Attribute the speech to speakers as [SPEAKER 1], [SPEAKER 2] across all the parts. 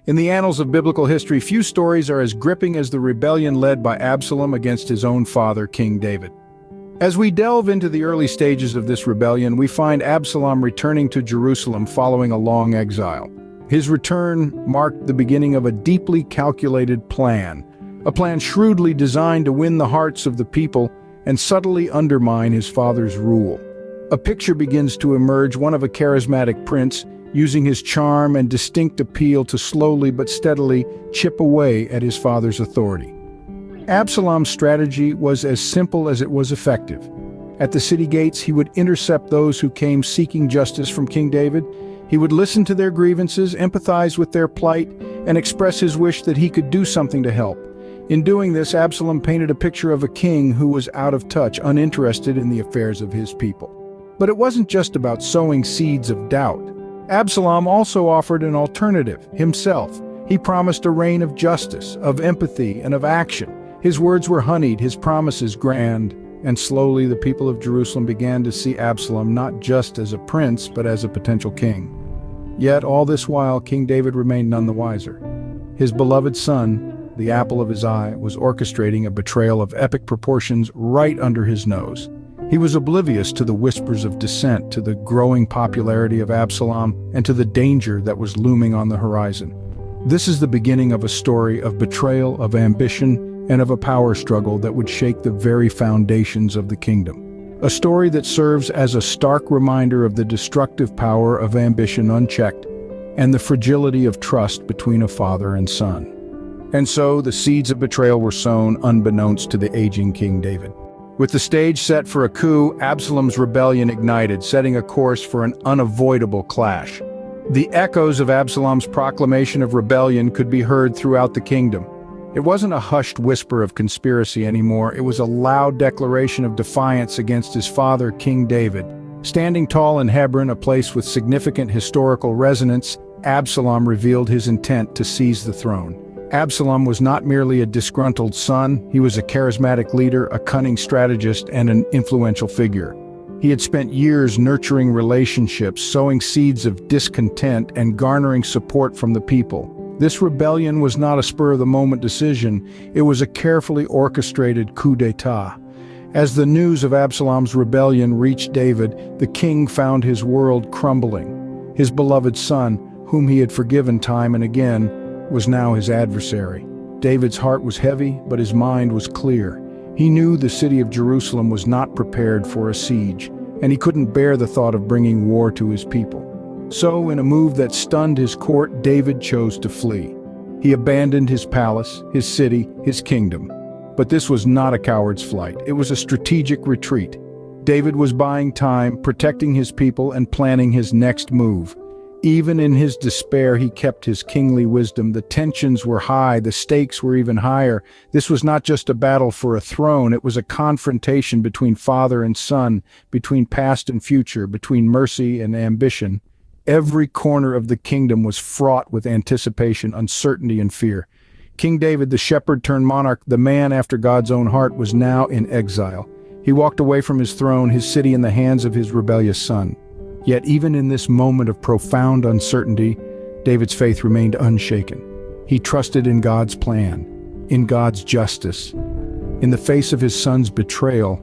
[SPEAKER 1] In the annals of biblical history, few stories are as gripping as the rebellion led by Absalom against his own father, King David. As we delve into the early stages of this rebellion, we find Absalom returning to Jerusalem following a long exile. His return marked the beginning of a deeply calculated plan, a plan shrewdly designed to win the hearts of the people and subtly undermine his father's rule. A picture begins to emerge, one of a charismatic prince, using his charm and distinct appeal to slowly but steadily chip away at his father's authority. Absalom's strategy was as simple as it was effective. At the city gates, he would intercept those who came seeking justice from King David. He would listen to their grievances, empathize with their plight, and express his wish that he could do something to help. In doing this, Absalom painted a picture of a king who was out of touch, uninterested in the affairs of his people. But it wasn't just about sowing seeds of doubt. Absalom also offered an alternative, himself. He promised a reign of justice, of empathy, and of action. His words were honeyed, his promises grand, and slowly the people of Jerusalem began to see Absalom not just as a prince, but as a potential king. Yet all this while, King David remained none the wiser. His beloved son, the apple of his eye, was orchestrating a betrayal of epic proportions right under his nose. He was oblivious to the whispers of dissent, to the growing popularity of Absalom, and to the danger that was looming on the horizon. This is the beginning of a story of betrayal, of ambition, and of a power struggle that would shake the very foundations of the kingdom. A story that serves as a stark reminder of the destructive power of ambition unchecked and the fragility of trust between a father and son. And so the seeds of betrayal were sown unbeknownst to the aging King David. With the stage set for a coup, Absalom's rebellion ignited, setting a course for an unavoidable clash. The echoes of Absalom's proclamation of rebellion could be heard throughout the kingdom. It wasn't a hushed whisper of conspiracy anymore, it was a loud declaration of defiance against his father, King David. Standing tall in Hebron, a place with significant historical resonance, Absalom revealed his intent to seize the throne. Absalom was not merely a disgruntled son, he was a charismatic leader, a cunning strategist, and an influential figure. He had spent years nurturing relationships, sowing seeds of discontent, and garnering support from the people. This rebellion was not a spur-of-the-moment decision, it was a carefully orchestrated coup d'etat. As the news of Absalom's rebellion reached David, the king found his world crumbling. His beloved son, whom he had forgiven time and again, was now his adversary. David's heart was heavy, but his mind was clear. He knew the city of Jerusalem was not prepared for a siege, and he couldn't bear the thought of bringing war to his people. So, in a move that stunned his court, David chose to flee. He abandoned his palace, his city, his kingdom. But this was not a coward's flight. It was a strategic retreat. David was buying time, protecting his people, and planning his next move. Even in his despair, he kept his kingly wisdom. The tensions were high, the stakes were even higher. This was not just a battle for a throne, it was a confrontation between father and son, between past and future, between mercy and ambition. Every corner of the kingdom was fraught with anticipation, uncertainty, and fear. King David, the shepherd turned monarch, the man after God's own heart, was now in exile. He walked away from his throne, his city in the hands of his rebellious son. Yet even in this moment of profound uncertainty, David's faith remained unshaken. He trusted in God's plan, in God's justice. In the face of his son's betrayal,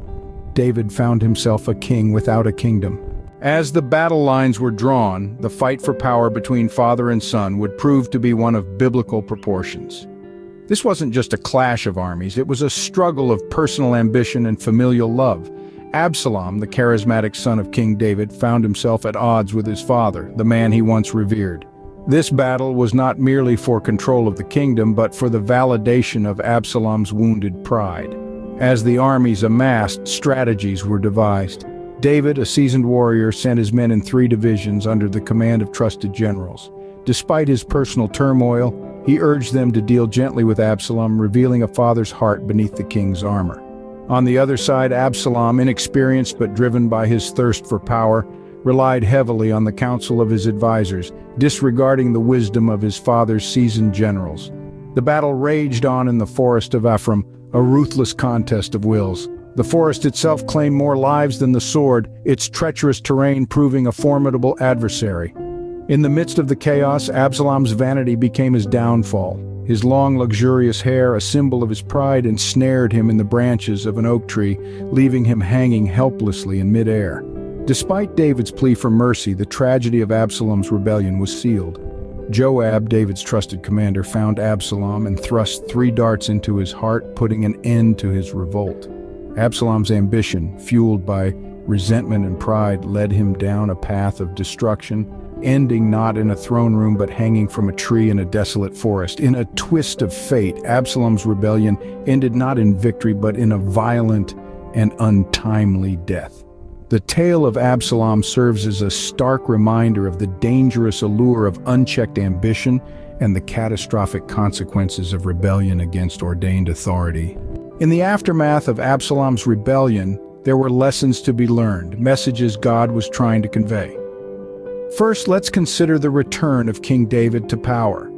[SPEAKER 1] David found himself a king without a kingdom. As the battle lines were drawn, the fight for power between father and son would prove to be one of biblical proportions. This wasn't just a clash of armies, it was a struggle of personal ambition and familial love. Absalom, the charismatic son of King David, found himself at odds with his father, the man he once revered. This battle was not merely for control of the kingdom, but for the validation of Absalom's wounded pride. As the armies amassed, strategies were devised. David, a seasoned warrior, sent his men in 3 divisions under the command of trusted generals. Despite his personal turmoil, he urged them to deal gently with Absalom, revealing a father's heart beneath the king's armor. On the other side, Absalom, inexperienced but driven by his thirst for power, relied heavily on the counsel of his advisors, disregarding the wisdom of his father's seasoned generals. The battle raged on in the forest of Ephraim, a ruthless contest of wills. The forest itself claimed more lives than the sword, its treacherous terrain proving a formidable adversary. In the midst of the chaos, Absalom's vanity became his downfall. His long, luxurious hair, a symbol of his pride, ensnared him in the branches of an oak tree, leaving him hanging helplessly in midair. Despite David's plea for mercy, the tragedy of Absalom's rebellion was sealed. Joab, David's trusted commander, found Absalom and thrust 3 darts into his heart, putting an end to his revolt. Absalom's ambition, fueled by resentment and pride, led him down a path of destruction, ending not in a throne room but hanging from a tree in a desolate forest. In a twist of fate, Absalom's rebellion ended not in victory but in a violent and untimely death. The tale of Absalom serves as a stark reminder of the dangerous allure of unchecked ambition and the catastrophic consequences of rebellion against ordained authority. In the aftermath of Absalom's rebellion, there were lessons to be learned, messages God was trying to convey. First, let's consider the return of King David to power.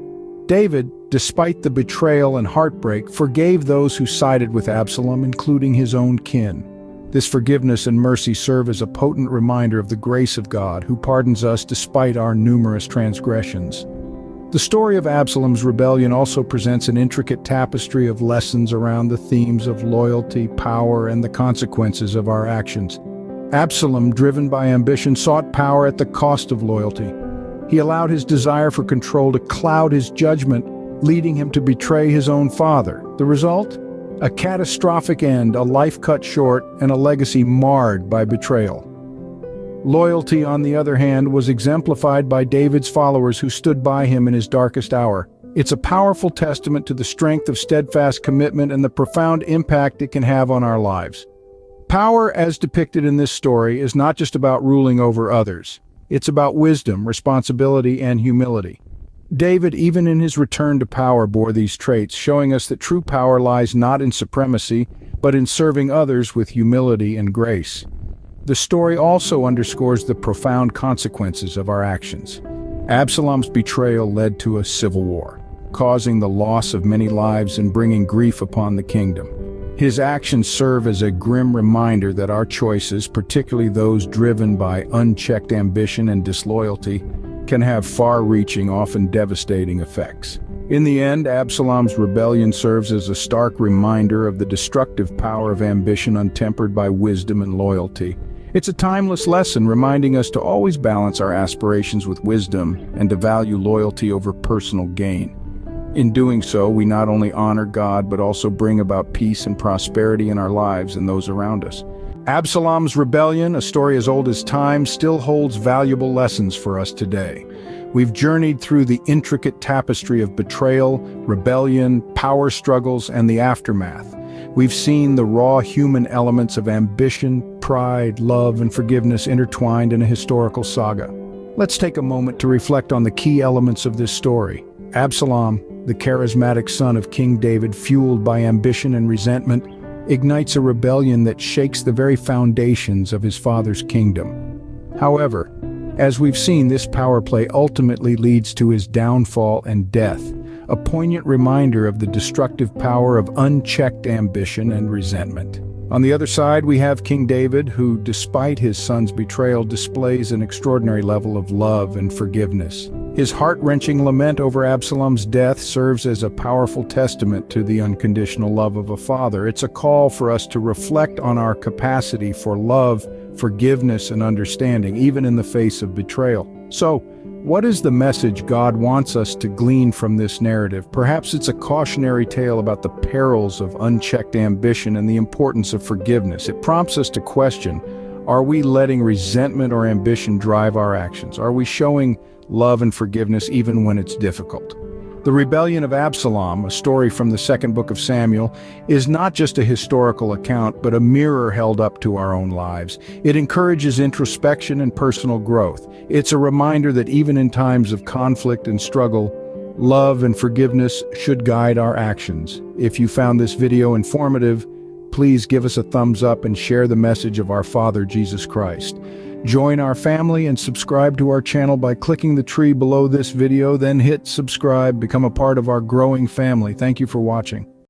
[SPEAKER 1] David, despite the betrayal and heartbreak, forgave those who sided with Absalom, including his own kin. This forgiveness and mercy serve as a potent reminder of the grace of God, who pardons us despite our numerous transgressions. The story of Absalom's rebellion also presents an intricate tapestry of lessons around the themes of loyalty, power, and the consequences of our actions. Absalom, driven by ambition, sought power at the cost of loyalty. He allowed his desire for control to cloud his judgment, leading him to betray his own father. The result? A catastrophic end, a life cut short, and a legacy marred by betrayal. Loyalty, on the other hand, was exemplified by David's followers who stood by him in his darkest hour. It's a powerful testament to the strength of steadfast commitment and the profound impact it can have on our lives. Power, as depicted in this story, is not just about ruling over others. It's about wisdom, responsibility, and humility. David, even in his return to power, bore these traits, showing us that true power lies not in supremacy, but in serving others with humility and grace. The story also underscores the profound consequences of our actions. Absalom's betrayal led to a civil war, causing the loss of many lives and bringing grief upon the kingdom. His actions serve as a grim reminder that our choices, particularly those driven by unchecked ambition and disloyalty, can have far-reaching, often devastating effects. In the end, Absalom's rebellion serves as a stark reminder of the destructive power of ambition untempered by wisdom and loyalty. It's a timeless lesson reminding us to always balance our aspirations with wisdom and to value loyalty over personal gain. In doing so, we not only honor God, but also bring about peace and prosperity in our lives and those around us. Absalom's rebellion, a story as old as time, still holds valuable lessons for us today. We've journeyed through the intricate tapestry of betrayal, rebellion, power struggles, and the aftermath. We've seen the raw human elements of ambition, pride, love, and forgiveness intertwined in a historical saga. Let's take a moment to reflect on the key elements of this story. Absalom, the charismatic son of King David, fueled by ambition and resentment, ignites a rebellion that shakes the very foundations of his father's kingdom. However, as we've seen, this power play ultimately leads to his downfall and death, a poignant reminder of the destructive power of unchecked ambition and resentment. On the other side, we have King David, who, despite his son's betrayal, displays an extraordinary level of love and forgiveness. His heart-wrenching lament over Absalom's death serves as a powerful testament to the unconditional love of a father. It's a call for us to reflect on our capacity for love, forgiveness, and understanding, even in the face of betrayal. So, what is the message God wants us to glean from this narrative? Perhaps it's a cautionary tale about the perils of unchecked ambition and the importance of forgiveness. It prompts us to question, are we letting resentment or ambition drive our actions? Are we showing love and forgiveness even when it's difficult? The rebellion of Absalom, a story from the second book of Samuel, is not just a historical account, but a mirror held up to our own lives. It encourages introspection and personal growth. It's a reminder that even in times of conflict and struggle, love and forgiveness should guide our actions. If you found this video informative, please give us a thumbs up and share the message of our Father, Jesus Christ. Join our family and subscribe to our channel by clicking the tree below this video, then hit subscribe, become a part of our growing family. Thank you for watching.